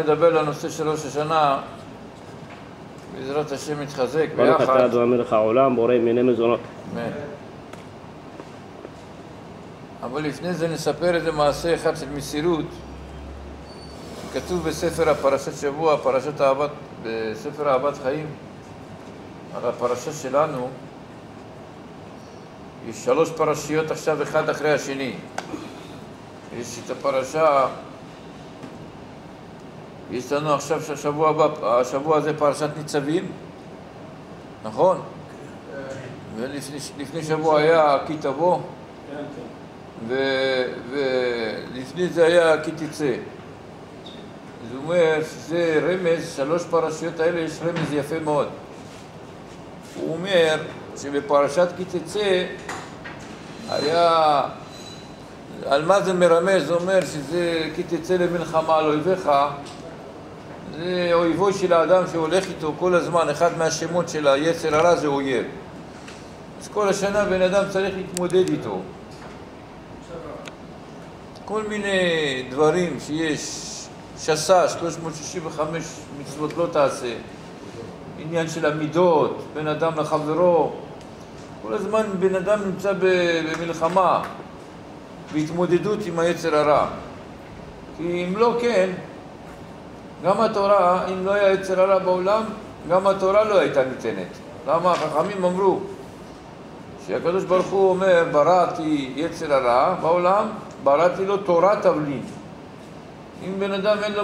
נדבר לנושא של ראש השנה, בעזרת השם מתחזק ברוך ביחד. אתה אדוני מלך העולם, בורא מיני מזונות. אמן. אבל לפני זה נספר איזה מעשה אחד של מסירות. כתוב בספר הפרשת שבוע, פרשת אהבת, בספר אהבת חיים, על הפרשה שלנו. יש 3 פרשיות עכשיו אחד אחרי השני. יש את הפרשה, יש לנו עכשיו שהשבוע הבא, השבוע הזה פרשת ניצבים, נכון? ולפני שבוע היה כי תבוא, ולפני זה היה כי תצא. זאת אומרת, זה רמז, 3 פרשיות האלה יש רמז יפה מאוד. הוא אומר שבפרשת כי תצא היה, על מה זה מרמז? זה אומר שזה כי תצא למלחמה על אויביך, זה אויבו של האדם שהולך איתו כל הזמן, אחד מהשמות של היצר הרע זה אויב. אז כל השנה בן אדם צריך להתמודד איתו. כל מיני דברים שיש, שסה, 365 מצוות לא תעשה, עניין של המידות, בן אדם לחברו, כל הזמן בן אדם נמצא במלחמה, בהתמודדות עם היצר הרע. כי אם לא כן, גם התורה, אם לא היה יצר הרע בעולם, גם התורה לא הייתה ניתנת. למה? החכמים אמרו שהקדוש ברוך הוא אומר, בראתי יצר הרע בעולם, בראתי לו תורת תבלין. אם בן אדם אין לו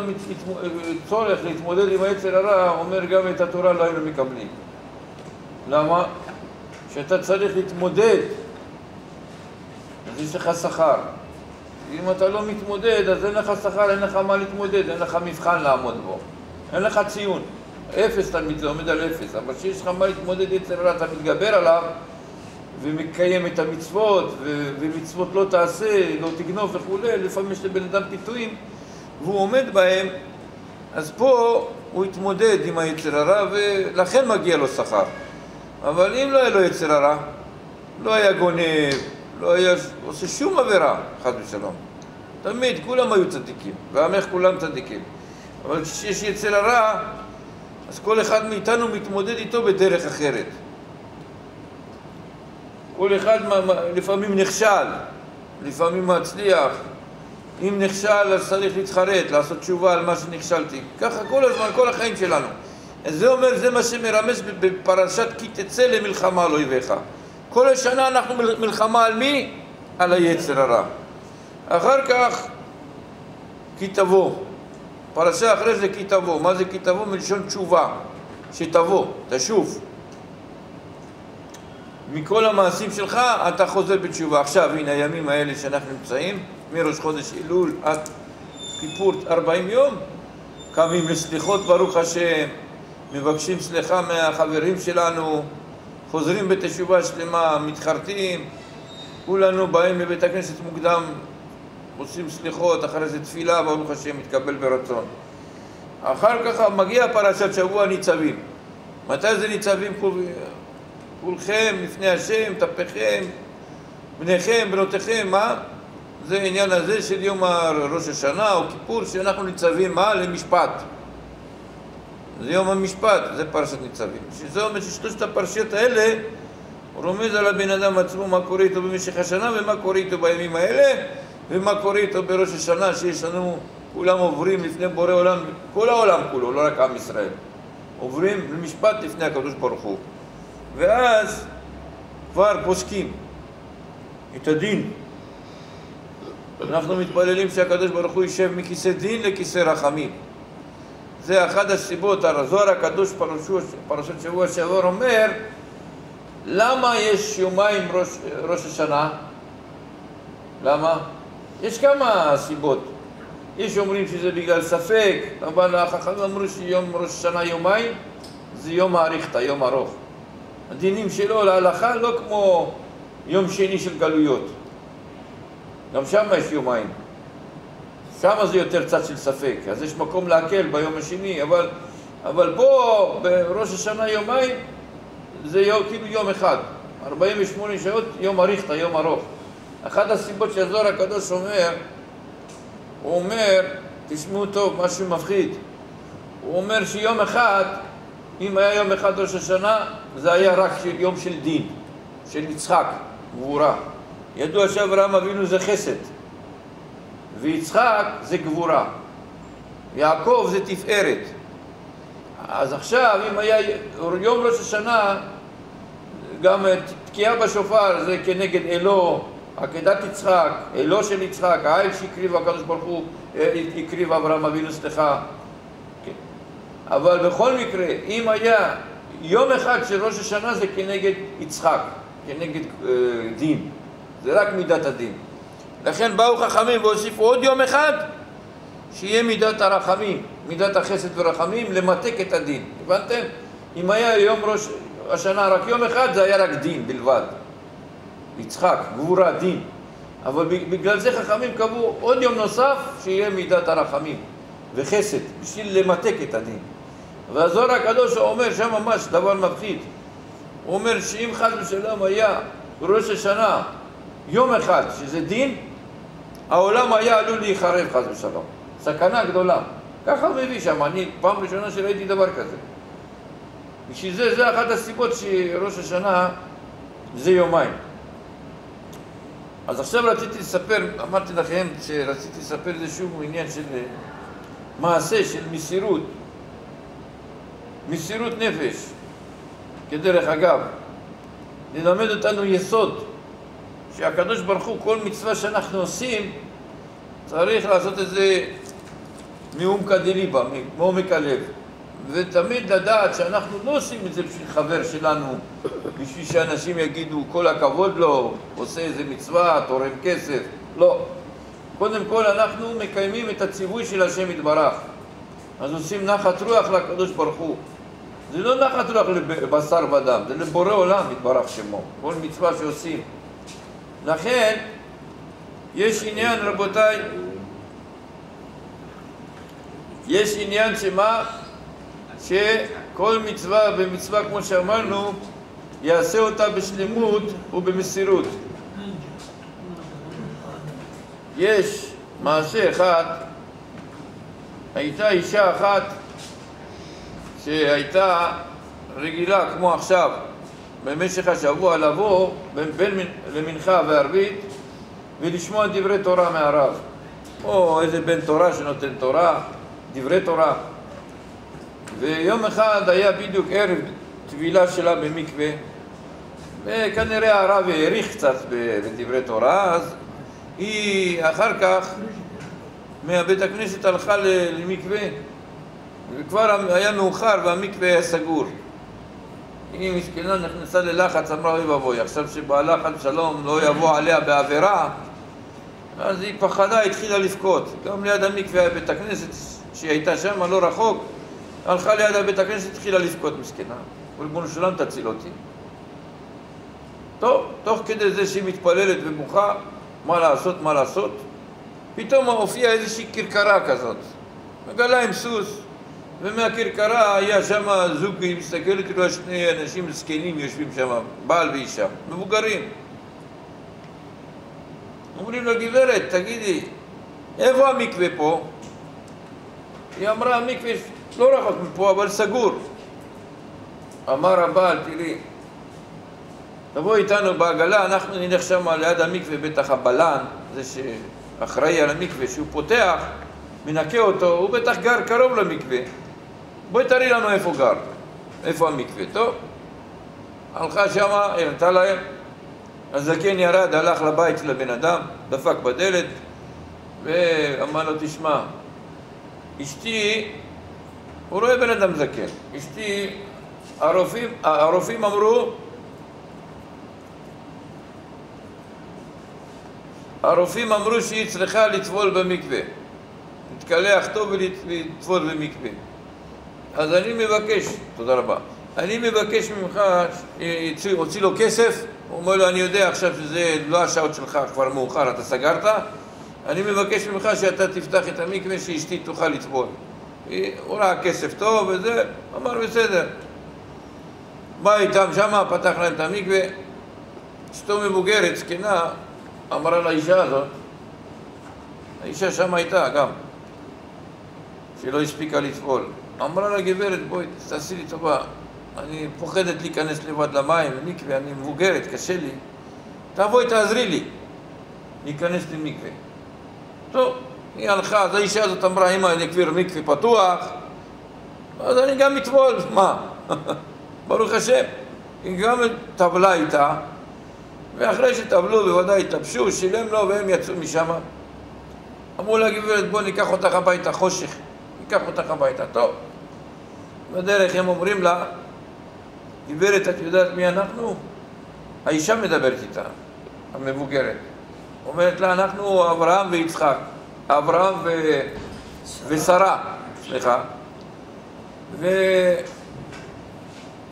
צורך להתמודד עם היצר הרע, אומר גם את התורה לא היינו מקבלים. למה? שאתה צריך להתמודד, אז יש לך שכר. אם אתה לא מתמודד, אז אין לך שכר, אין לך מה להתמודד, אין לך מבחן לעמוד בו. אין לך ציון. 0 תמיד, זה עומד על 0. אבל כשיש לך מה להתמודד יצר הרע, אתה מתגבר עליו ומקיים את המצוות, ומצוות לא תעשה, לא תגנוב וכו'. לפעמים יש לבן אדם פיתויים, והוא עומד בהם, אז פה הוא התמודד עם היצר הרע, ולכן מגיע לו שכר. אבל אם לא היה לו יצר הרע, לא היה גונב, לא היה עושה שום עבירה, חד ושלום. תמיד, כולם היו צדיקים, ועמך כולם צדיקים. אבל כשיש יצר הרע, אז כל אחד מאיתנו מתמודד איתו בדרך אחרת. כל אחד לפעמים נכשל, לפעמים מצליח. אם נכשל, אז צריך להתחרט, לעשות תשובה על מה שנכשלתי. ככה כל הזמן, כל החיים שלנו. אז זה אומר, זה מה שמרמז בפרשת כי תצא למלחמה על אויביך. כל השנה אנחנו מלחמה על מי? על היצר הרע. אחר כך, כי תבוא. פרשה אחרי זה כי תבוא. מה זה כי תבוא? מלשון תשובה. שתבוא, תשוב. מכל המעשים שלך אתה חוזר בתשובה. עכשיו, הנה הימים האלה שאנחנו נמצאים, מראש חודש אלול עד כיפור 40 יום, קמים לסליחות ברוך השם, מבקשים סליחה מהחברים שלנו, חוזרים בתשובה שלמה, מתחרטים, כולנו באים לבית הכנסת מוקדם, עושים סליחות, אחרי זה תפילה, ברוך השם, מתקבל ברצון. אחר כך מגיע פרשת שבוע ניצבים. מתי זה ניצבים? כולכם לפני השם, תפכם, בניכם, בנותיכם, מה? זה העניין הזה של יום ראש השנה או כיפור, שאנחנו ניצבים, מה? למשפט. זה יום המשפט, זה פרשת ניצבים. שזה אומר ששלושת הפרשיות האלה, הוא רומז על הבן אדם עצמו מה קורה איתו במשך השנה ומה קורה איתו בימים האלה ומה קורה איתו בראש השנה שיש לנו, כולם עוברים לפני בורא עולם, כל העולם כולו, לא רק עם ישראל. עוברים למשפט לפני הקדוש ברוך הוא. ואז כבר פוסקים את הדין. אנחנו מתפללים שהקדוש ברוך הוא יישב מכיסא דין לכיסא רחמים. זה אחד הסיבות, הזוהר הקדוש פרשת שבוע שעבר אומר, למה יש יומיים ראש השנה? למה? יש כמה סיבות. יש אומרים שזה בגלל ספק, אבל החכמים אמרו שיום ראש השנה יומיים, זה יום האריכתא, יום ארוך. הדינים שלו להלכה לא כמו יום שני של גלויות. גם שם יש יומיים. שם זה יותר צד של ספק, אז יש מקום להקל ביום השני, אבל פה בראש השנה יומיים זה כאילו יום אחד, 48 שעות, יום אריכתא, יום ארוך. אחת הסיבות שהזוהר הקדוש אומר, הוא אומר תשמעו טוב, משהו מפחיד. הוא אומר שיום אחד, אם היה יום אחד ראש השנה, זה היה רק יום של דין, של יצחק, גבורה. ידוע שאברהם אבינו זה חסד, ויצחק זה גבורה. יעקב זה תפארת. אז עכשיו, אם היה יום ראש השנה, גם תקיעה בשופר זה כנגד אלו, עקדת יצחק, אלו של יצחק, העיל שהקריב הקדוש ברוך הוא, הקריב אברהם אבינו, סליחה. אבל בכל מקרה, אם היה יום אחד של ראש השנה זה כנגד יצחק, כנגד דין. זה רק מידת הדין. לכן באו חכמים והוסיפו עוד יום אחד, שיהיה מידת הרחמים, מידת החסד ורחמים, למתק את הדין. הבנתם? אם היה יום ראש השנה רק יום אחד, זה היה רק דין בלבד. יצחק, גבורה, דין. אבל בגלל זה חכמים קבעו עוד יום נוסף, שיהיה מידת הרחמים וחסד, בשביל למתק את הדין. והזוהר הקדוש אומר שם ממש דבר מפחיד. הוא אומר שאם חס ושלום היה ראש השנה יום אחד, שזה דין, העולם היה עלול להיחרב חס ושלום. סכנה גדולה. ככה הוא מביא שם, אני פעם ראשונה שראיתי דבר כזה. בשביל זה, זה אחת הסיבות שראש השנה זה יומיים. אז עכשיו רציתי לספר, אמרתי לכם שרציתי לספר איזשהו עניין של מעשה, של מסירות. מסירות נפש. כדרך אגב, ללמד אותנו יסוד, שהקדוש ברוך הוא, כל מצווה שאנחנו עושים, צריך לעשות את זה מעומקא דליבא, מעומק הלב. ותמיד לדעת שאנחנו לא עושים את זה בשביל חבר שלנו, בשביל שאנשים יגידו כל הכבוד לו, עושה איזה מצווה, תורם כסף. לא. קודם כל אנחנו מקיימים את הציווי של השם יתברך. אז עושים נחת רוח לקדוש ברוך הוא. זה לא נחת רוח לבשר ודם, זה לבורא עולם יתברך שמו. כל מצווה שעושים. לכן, יש עניין, רבותיי, יש עניין שמה? שכל מצווה ומצווה, כמו שאמרנו, יעשה אותה בשלמות ובמסירות. יש מעשה אחד, הייתה אישה אחת שהייתה רגילה כמו עכשיו במשך השבוע לבוא בין למנחה וערבית ולשמוע דברי תורה מהרב, או איזה בן תורה שנותן תורה, דברי תורה. ויום אחד היה בדיוק ערב טבילה שלה במקווה, וכנראה הרב העריך קצת בדברי תורה, אז היא אחר כך מהבית הכנסת הלכה למקווה, וכבר היה מאוחר והמקווה היה סגור. היא מסכנה נכנסה ללחץ, אמרה אוי ואבוי, עכשיו שבעלה חס ושלום לא יבוא עליה בעבירה, אז היא פחדה, התחילה לבכות. גם ליד המקווה היה בית הכנסת שהיא הייתה שם, לא רחוק, הלכה ליד בית הכנסת, התחילה לבכות, מסכנה. ריבונו של עולם תציל אותי. טוב, תוך כדי זה שהיא מתפללת ובוכה, מה לעשות? פתאום הופיעה איזושהי כרכרה כזאת, מגלה עם סוס, ומהכרכרה היה שם זוג, היא מסתכלת, כאילו שני אנשים זקנים יושבים שם, בעל ואישה, מבוגרים. אומרים לה, גברת, תגידי, איפה המקווה פה? היא אמרה, המקווה לא רחוק מפה, אבל סגור. אמר הבעל, תראי, תבוא איתנו בעגלה, אנחנו נלך שם ליד המקווה, בטח הבלן, זה שאחראי על המקווה, שהוא פותח, מנקה אותו, הוא בטח גר קרוב למקווה. בואי תראי לנו איפה גר, איפה המקווה, טוב? הלכה שמה, הראתה להם, הזקן ירד, הלך לבית של הבן אדם, דפק בדלת, ואמר לו, תשמע, אשתי, הוא רואה בן אדם זקן, אשתי, הרופאים אמרו, שהיא צריכה לטבול במקווה, להתקלח טוב ולטבול במקווה. אז אני מבקש, תודה רבה, אני מבקש ממך, הוציא לו כסף, הוא אומר לו, אני יודע עכשיו שזה לא השעות שלך, כבר מאוחר, אתה סגרת, אני מבקש ממך שאתה תפתח את המקווה, שאשתי תוכל לטבול. הוא ראה כסף טוב וזה, אמר בסדר. בא איתם שמה, פתח להם את המקווה, אשתו מבוגרת, זקנה, אמרה לאישה הזאת, האישה שם הייתה גם, שלא הספיקה לטבול. אמרה לה, גברת, בואי, תעשי לי טובה. אני פוחדת להיכנס לבד למים, למקווה, אני מבוגרת, קשה לי. תבואי, תעזרי לי. להיכנס למקווה. טוב, היא הלכה, אז האישה הזאת אמרה, אמא, אני כבר מקווה פתוח, אז אני גם אטבול, מה? ברוך השם. היא גם טבלה איתה, ואחרי שטבלו בוודאי התלבשו, שילם לו והם יצאו משם. אמרו לה, גברת, בוא ניקח אותך הביתה, חושך, ניקח אותך הביתה. טוב, בדרך הם אומרים לה, גברת, את יודעת מי אנחנו? האישה מדברת איתה, המבוגרת. אומרת לה, אנחנו אברהם ויצחק, אברהם ושרה, סליחה.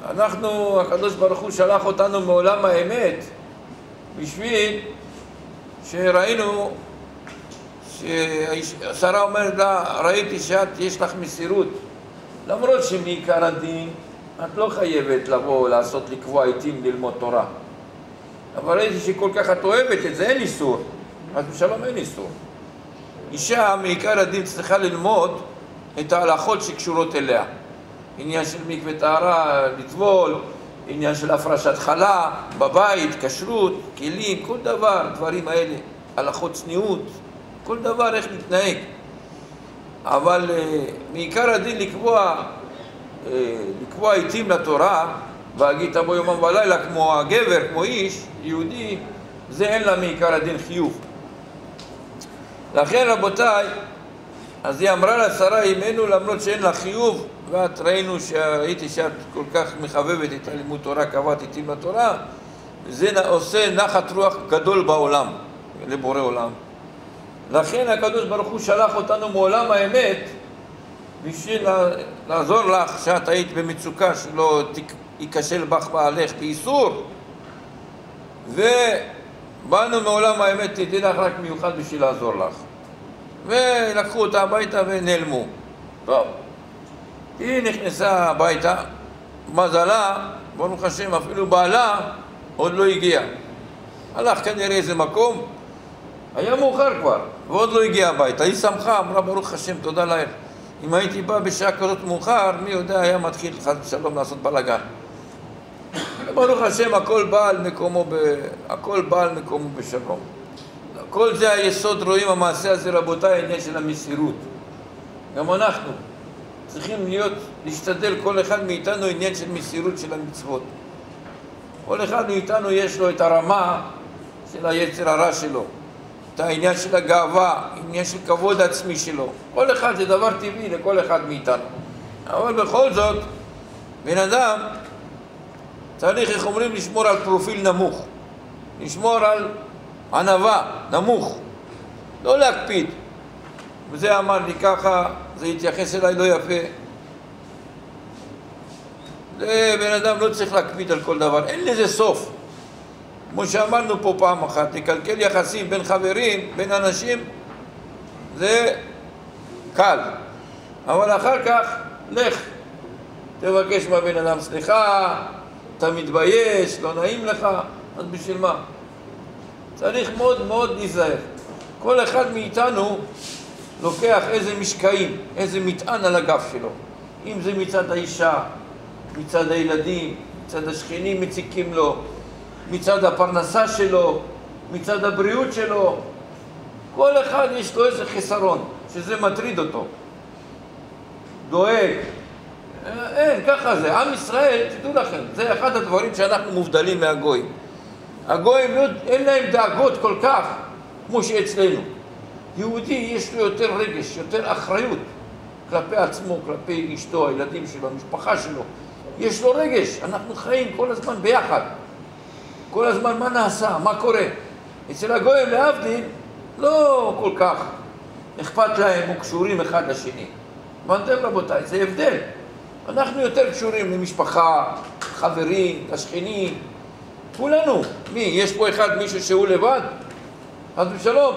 ואנחנו, הקדוש ברוך הוא שלח אותנו מעולם האמת, בשביל שראינו, שרה אומרת לה, ראיתי שאת, יש לך מסירות, למרות שמעיקר הדין, את לא חייבת לבוא, לעשות, לקבוע עיתים, ללמוד תורה. אבל ראיתי שכל כך את אוהבת את זה, אין איסור. אז בשלום אין איסור. אישה מעיקר הדין צריכה ללמוד את ההלכות שקשורות אליה. עניין של מקווה טהרה, לטבול, עניין של הפרשת חלה, בבית, כשרות, כלים, כל דבר, דברים האלה, הלכות צניעות, כל דבר איך להתנהג. אבל מעיקר הדין לקבוע עיתים לתורה, והגיד תבוא יומם ולילה כמו הגבר, כמו איש, יהודי, זה אין לה מעיקר הדין חיוב. לכן רבותיי, אז היא אמרה לה, שרה אימנו, למרות שאין לה חיוב, ואת ראיתי שאת כל כך מחבבת את הלימוד תורה, קבעת עיתים לתורה, זה עושה נחת רוח גדול בעולם, לבורא עולם. לכן הקדוש ברוך הוא שלח אותנו מעולם האמת, בשביל לעזור לך שאת היית במצוקה, שלא ייכשל בך בעלך באיסור, ובאנו מעולם האמת, תדעי לך רק מיוחד בשביל לעזור לך. ולקחו אותה הביתה ונעלמו. טוב, היא נכנסה הביתה, מזלה, ברוך השם, אפילו בעלה עוד לא הגיע. הלך כנראה איזה מקום, היה מאוחר כבר, ועוד לא הגיע הביתה. היא שמחה, אמרה ברוך השם, תודה לאל. אם הייתי בא בשעה כזאת מאוחר, מי יודע, היה מתחיל חס ושלום לעשות בלגן. ברוך השם, הכל בא על מקומו בשלום. כל זה היסוד, רואים המעשה הזה, רבותיי, העניין של המסירות. גם אנחנו צריכים להשתדל כל אחד מאיתנו עניין של מסירות של המצוות. כל אחד מאיתנו יש לו את הרמה של היצר הרע שלו, את העניין של הגאווה, עניין של כבוד עצמי שלו. כל אחד זה דבר טבעי לכל אחד מאיתנו. אבל בכל זאת, בן אדם צריך, איך אומרים, לשמור על פרופיל נמוך. לשמור על ענווה, נמוך. לא להקפיד. וזה אמר לי ככה, זה התייחס אליי לא יפה. זה בן אדם לא צריך להקפיד על כל דבר. אין לזה סוף. כמו שאמרנו פה פעם אחת, לקלקל יחסים בין חברים, בין אנשים, זה קל. אבל אחר כך, לך, תבקש מהבן אדם סליחה, אתה מתבייש, לא נעים לך, אז בשביל מה? צריך מאוד מאוד להיזהר. כל אחד מאיתנו לוקח איזה משקעים, איזה מטען על הגב שלו. אם זה מצד האישה, מצד הילדים, מצד השכנים מציקים לו, מצד הפרנסה שלו, מצד הבריאות שלו. כל אחד יש לו איזה חסרון, שזה מטריד אותו. דואג. אין, ככה זה. עם ישראל, תדעו לכם, זה אחד הדברים שאנחנו מובדלים מהגויים. הגויים אין להם דאגות כל כך כמו שאצלנו. יהודי יש לו יותר רגש, יותר אחריות כלפי עצמו, כלפי אשתו, הילדים שלו, המשפחה שלו. יש לו רגש, אנחנו חיים כל הזמן ביחד. כל הזמן מה נעשה, מה קורה. אצל הגויים להבדיל לא כל כך אכפת להם וקשורים אחד לשני. הבנתם רבותיי, זה הבדל. אנחנו יותר קשורים למשפחה, חברים, לשכנים, כולנו. מי? יש פה מישהו שהוא לבד? אז בשלום.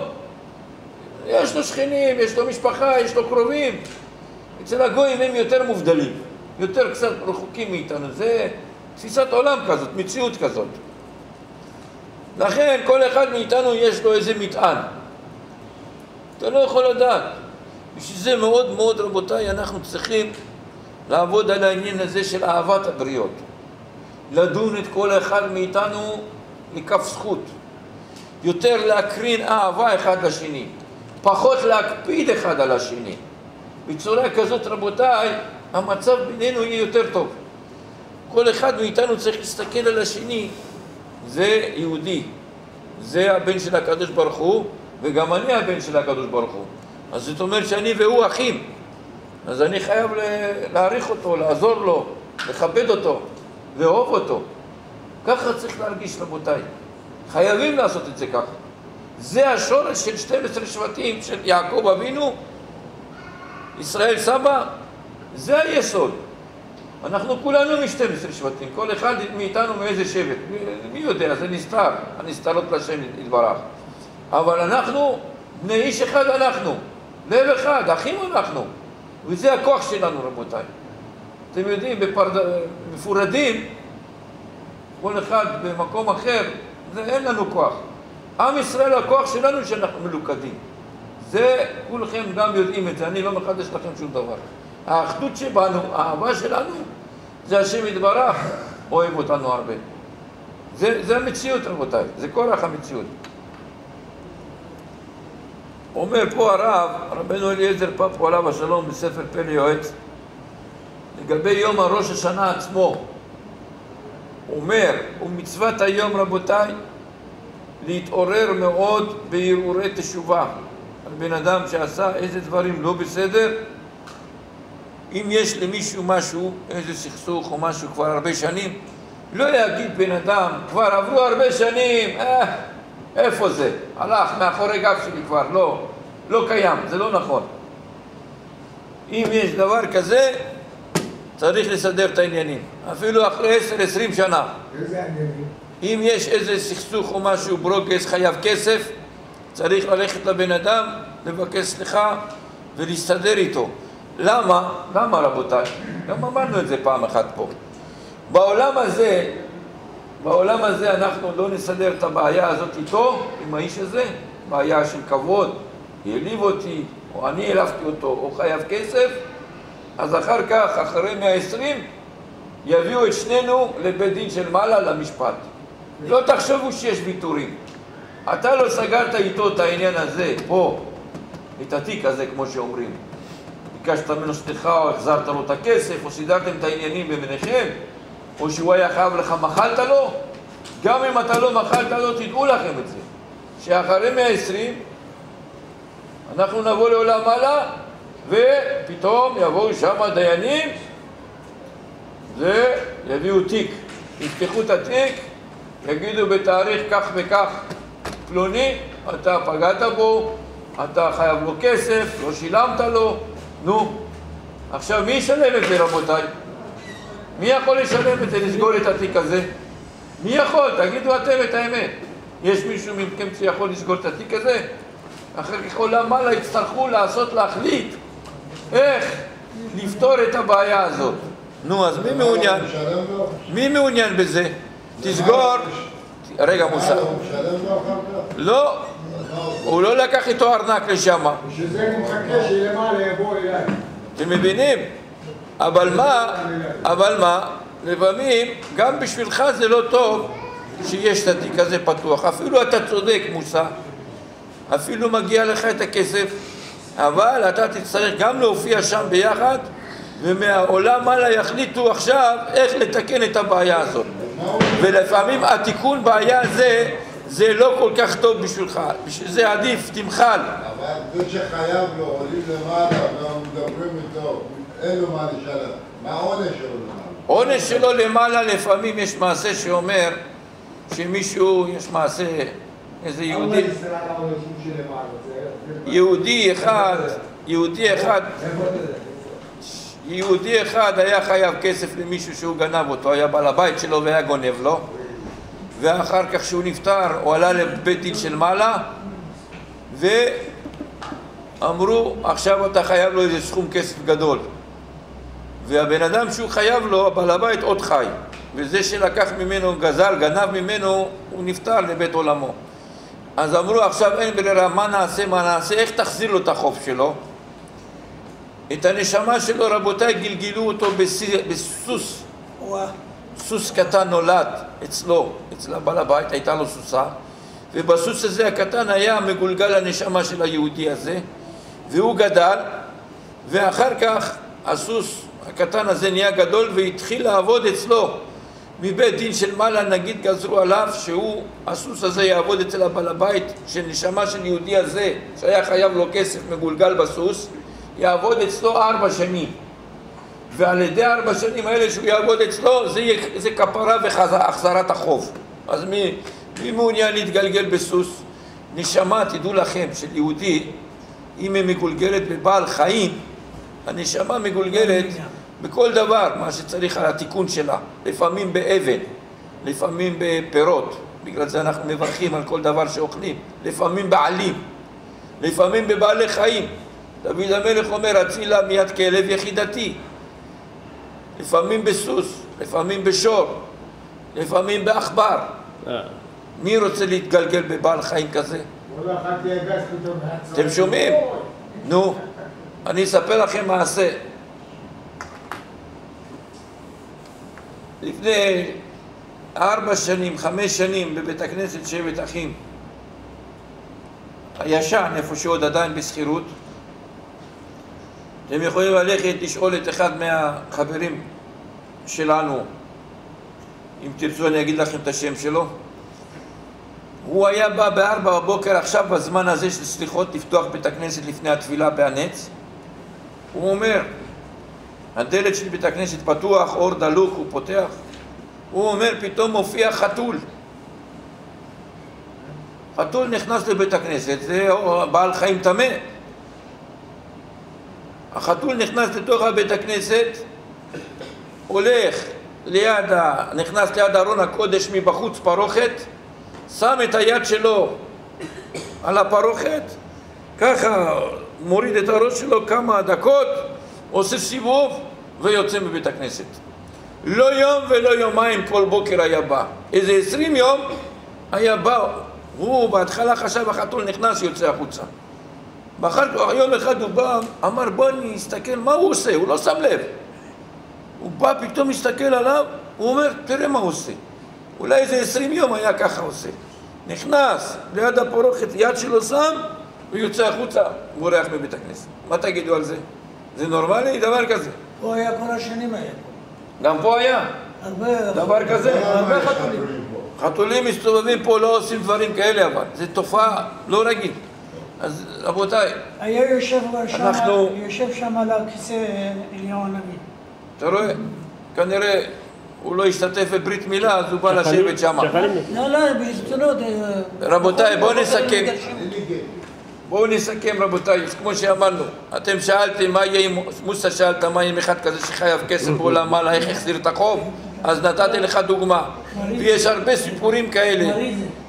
יש לו שכנים, יש לו משפחה, יש לו קרובים. אצל הגויים הם יותר מובדלים, יותר קצת רחוקים מאיתנו. זה תפיסת עולם כזאת, מציאות כזאת. לכן כל אחד מאיתנו יש לו איזה מטען. אתה לא יכול לדעת. בשביל זה מאוד מאוד, רבותיי, אנחנו צריכים לעבוד על העניין הזה של אהבת הבריות. לדון את כל אחד מאיתנו לכף זכות. יותר להקרין אהבה אחד לשני. פחות להקפיד אחד על השני. בצורה כזאת, רבותיי, המצב בינינו יהיה יותר טוב. כל אחד מאיתנו צריך להסתכל על השני. זה יהודי. זה הבן של הקדוש ברוך הוא, וגם אני הבן של הקדוש ברוך הוא. אז זאת אומרת שאני והוא אחים. אז אני חייב להעריך אותו, לעזור לו, לכבד אותו, לאהוב אותו. ככה צריך להרגיש, רבותיי. חייבים לעשות את זה ככה. זה השורש של 12 שבטים של יעקב אבינו, ישראל סבא, זה היסוד. אנחנו כולנו מ12 שבטים, כל אחד מאיתנו מאיזה שבט. מי יודע, זה נסתר, הנסתרות לשם יתברך. אבל אנחנו, בני איש אחד אנחנו, לב אחד, אחים אנחנו. וזה הכוח שלנו, רבותיי. אתם יודעים, מפורדים, כל אחד במקום אחר, זה אין לנו כוח. עם ישראל, הכוח שלנו שאנחנו מלוכדים. זה, כולכם גם יודעים את זה, אני לא מחדש לכם שום דבר. האחדות שבנו, האהבה שלנו, זה השם יתברך, אוהב אותנו הרבה. זה המציאות, רבותיי, זה כורח המציאות. אומר פה הרב, רבנו אליעזר פפו עליו השלום בספר פלא יועץ, לגבי יום הראש השנה עצמו, אומר, ומצוות היום, רבותיי, להתעורר מאוד בהרהורי תשובה על בן אדם שעשה איזה דברים לא בסדר. אם יש למישהו משהו, איזה סכסוך או משהו כבר הרבה שנים, לא יגיד בן אדם, כבר עברו הרבה שנים, איפה זה? הלך מאחורי גב שלי כבר, לא קיים, זה לא נכון. אם יש דבר כזה, צריך לסדר את העניינים, אפילו אחרי 10-20 שנה. איזה עניינים? אם יש איזה סכסוך או משהו, ברוגז, חייב כסף, צריך ללכת לבן אדם, לבקש סליחה ולהסתדר איתו. למה? למה, רבותיי? גם אמרנו את זה פעם אחת פה. בעולם הזה אנחנו לא נסדר את הבעיה הזאת איתו, עם האיש הזה, בעיה של כבוד, העליב אותי, או אני העלבתי אותו, או חייב כסף, אז אחר כך, אחרי 120, יביאו את שנינו לבית דין של מעלה למשפט. לא תחשבו שיש ויתורים. אתה לא סגרת איתו את העניין הזה, פה, את התיק הזה, כמו שאומרים. ביקשת ממנו סליחה, או החזרת לו את הכסף, או סידרתם את העניינים ביניכם, או שהוא היה חייב לך, מחלת לו. גם אם אתה לא מחלת לו, תדעו לכם את זה. שאחרי 120, אנחנו נבוא לעולם מעלה, ופתאום יבואו שם דיינים, ויביאו תיק. יפתחו את התיק, יגידו בתאריך כך וכך פלוני, אתה פגעת בו, אתה חייב לו כסף, לא שילמת לו, נו. עכשיו מי ישלם את זה, רבותיי? מי יכול לשלם את זה, לסגור את התיק הזה? מי יכול? תגידו אתם את האמת. יש מישהו מכם שיכול לסגור את התיק הזה? אחר כך עולם מעלה יצטרכו להחליט איך לפתור את הבעיה הזאת. נו, אז מי מעוניין? מי מעוניין בזה? תסגור. רגע, מוסה. לא, הוא לא לקח איתו ארנק לשם. בשביל זה אני מחכה שלמעלה יבוא אליי. אתם מבינים? אבל מה? לפעמים, גם בשבילך זה לא טוב שיש את התיק הזה פתוח. אפילו אתה צודק, מוסה. אפילו מגיע לך את הכסף, אבל אתה תצטרך גם להופיע שם ביחד, ומהעולם מעלה יחליטו עכשיו איך לתקן את הבעיה הזאת. ולפעמים התיקון בעיה הזה, זה לא כל כך טוב בשבילך. בשביל זה עדיף, תמחל. אבל זה שחייב לו, עולים למעלה ומדברים איתו, אין לו מה לשלם. מה העונש שלו למעלה? עונש שלו למעלה, לפעמים יש מעשה שאומר שמישהו, יש מעשה, איזה יהודי אחד היה חייב כסף למישהו שהוא גנב אותו, היה בעל הבית שלו והיה גונב לו, ואחר כך שהוא נפטר הוא עלה לבית דין של מעלה ואמרו עכשיו אתה חייב לו איזה סכום כסף גדול, והבן אדם שהוא חייב לו, בעל הבית עוד חי, וזה שלקח ממנו, גנב ממנו, הוא נפטר לבית עולמו. אז אמרו עכשיו אין ברירה, מה נעשה, איך תחזיר לו את החוב שלו? את הנשמה שלו, רבותיי, גלגלו אותו בסוס. סוס קטן נולד אצלו, אצל הבעל הבית, הייתה לו סוסה, ובסוס הזה הקטן היה מגולגל הנשמה של היהודי הזה, והוא גדל, ואחר כך הסוס הקטן הזה נהיה גדול והתחיל לעבוד אצלו. מבית דין של מעלה נגיד גזרו עליו שהוא, הסוס הזה יעבוד אצל הבעל הבית, שנשמה של יהודי הזה שהיה חייב לו כסף מגולגל בסוס, יעבוד אצלו 4 שנים, ועל ידי 4 שנים האלה שהוא יעבוד אצלו זה כפרה והחזרת החוב. אז מי מעוניין להתגלגל בסוס? נשמה, תדעו לכם, של יהודי, אם היא מגולגלת בבעל חיים, הנשמה מגולגלת בכל דבר, מה שצריך על התיקון שלה, לפעמים באבן, לפעמים בפירות, בגלל זה אנחנו מברכים על כל דבר שאוכלים, לפעמים בעלים, לפעמים בבעלי חיים. דוד המלך אומר, הצילה מיד כלב יחידתי, לפעמים בסוס, לפעמים בשור, לפעמים בעכבר. מי רוצה להתגלגל בבעל חיים כזה? אתם שומעים? נו, אני אספר לכם מעשה. לפני 4 שנים, 5 שנים, בבית הכנסת שבט אחים הישן, איפה שעוד עדיין בסחירות, אתם יכולים ללכת לשאול את אחד מהחברים שלנו, אם תרצו אני אגיד לכם את השם שלו. הוא היה בא ב4 בבוקר, עכשיו בזמן הזה של סליחות, לפתוח בית הכנסת לפני התפילה בהנץ. הוא אומר, הדלת של בית הכנסת פתוח, אור דלוק, הוא פותח. הוא אומר, פתאום מופיע חתול. חתול נכנס לבית הכנסת, זה בעל חיים טמא. החתול נכנס לתוך בית הכנסת, הולך נכנס ליד ארון הקודש מבחוץ פרוכת, שם את היד שלו על הפרוכת, ככה מוריד את הראש שלו כמה דקות, עושה סיבוב ויוצא מבית הכנסת. לא יום ולא יומיים, כל בוקר היה בא. איזה 20 יום היה בא. הוא בהתחלה חשב החתול נכנס, יוצא החוצה. ואחר כך יום אחד הוא בא, אמר בוא אני אסתכל מה הוא עושה, הוא לא שם לב. הוא בא פתאום מסתכל עליו, הוא אומר תראה מה הוא עושה. אולי איזה 20 יום היה ככה עושה. נכנס ליד הפרוכת, יד שלו שם, ויוצא החוצה, בורח בבית הכנסת. מה תגידו על זה? זה נורמלי? דבר כזה. פה היה כל השנים היה. גם פה היה? הרבה. דבר כזה? הרבה חתולים. חתולים מסתובבים פה, לא עושים דברים כאלה, אבל זו תופעה לא רגיל. אז רבותיי, היה יושב שם על הכיסא אליהו הנביא. אתה רואה? כנראה הוא לא השתתף בברית מילה, אז הוא בא לשבת שם. לא, בהזדמנות. רבותיי, בואו נסכם רבותיי, כמו שאמרנו, אתם שאלתם מה יהיה, מוסא שאלת מה יהיה אחד כזה שחייב כסף בעולם מעלה, איך החזיר את החוב, אז נתתי לך דוגמה. ויש הרבה סיפורים כאלה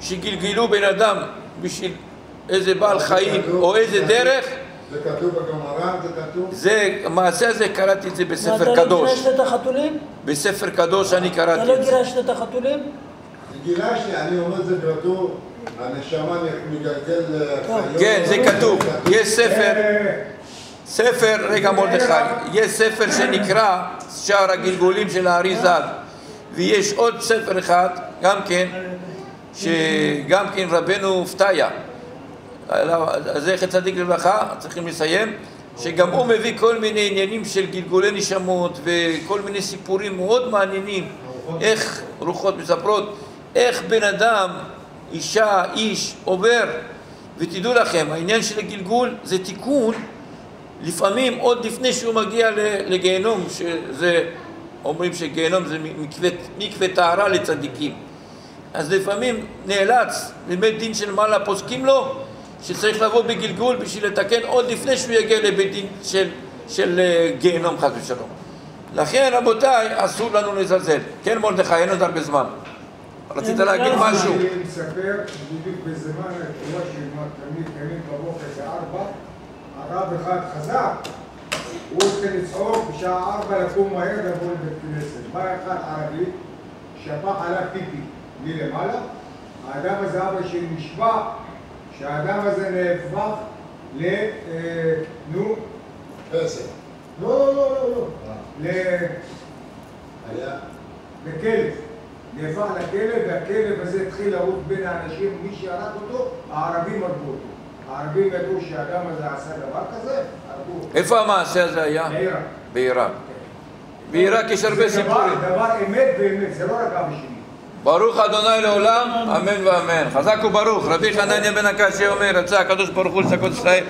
שגלגלו בן אדם בשביל איזה בעל חיים או איזה דרך. זה כתוב בגמרא, זה כתוב? זה, המעשה הזה קראתי את זה בספר קדוש. אתה לא גירשת את החתולים? בספר קדוש אני קראתי את זה. אתה לא גירשת את החתולים? גילשתי, אני אומר זה כתוב, הנשמה מגלגל חיות. כן, זה כתוב. יש ספר, רגע מרדכי, יש ספר שנקרא שער הגלגולים של האריז"ל, ויש עוד ספר אחד, גם כן, שגם כן רבנו פתיה, זכר צדיק לברכה, צריכים לסיים, שגם הוא מביא כל מיני עניינים של גלגולי נשמות וכל מיני סיפורים מאוד מעניינים, איך רוחות מספרות, איך בן אדם, אישה, איש, עובר. ותדעו לכם, העניין של הגלגול זה תיקון, לפעמים עוד לפני שהוא מגיע לגיהנום, שזה, אומרים שגיהנום זה מקווה טהרה לצדיקים. אז לפעמים נאלץ, לבית דין של מעלה פוסקים לו, שצריך לבוא בגלגול בשביל לתקן עוד לפני שהוא יגיע לבית דין של גיהנום חס ושלום. לכן רבותיי, אסור לנו לזלזל. כן מרדכי, אין עוד הרבה זמן. רצית להגיד משהו? אני מספר בדיוק בזמן התשובה תמיד קמים בבוקר ב4, הרב אחד חזק, הוא רוצה לצעוק בשעה 4 לקום מהר לבוא לבית כנסת. בא אחד ערבי, שפך עליו פיפי מלמעלה, האדם הזה אבא שלי נשבע שהאדם הזה נהפך לא. היה? לכלב. נהפך לכלב, והכלב הזה התחיל לרוץ בין האנשים, מי שהרג אותו, הערבים הרגו אותו. הערבים ידעו שהאדם הזה עשה דבר כזה, הרגו אותו. איפה המעשה הזה היה? בעיראק. בעיראק. בעיראק יש הרבה סיפורים. זה דבר אמת ואמת, זה לא רק אבא שלי. ברוך אדוני לעולם, אמן ואמן. חזק וברוך. רבי חנניה בן הקשיא אומר, רצה הקדוש ברוך הוא לזכות ישראל.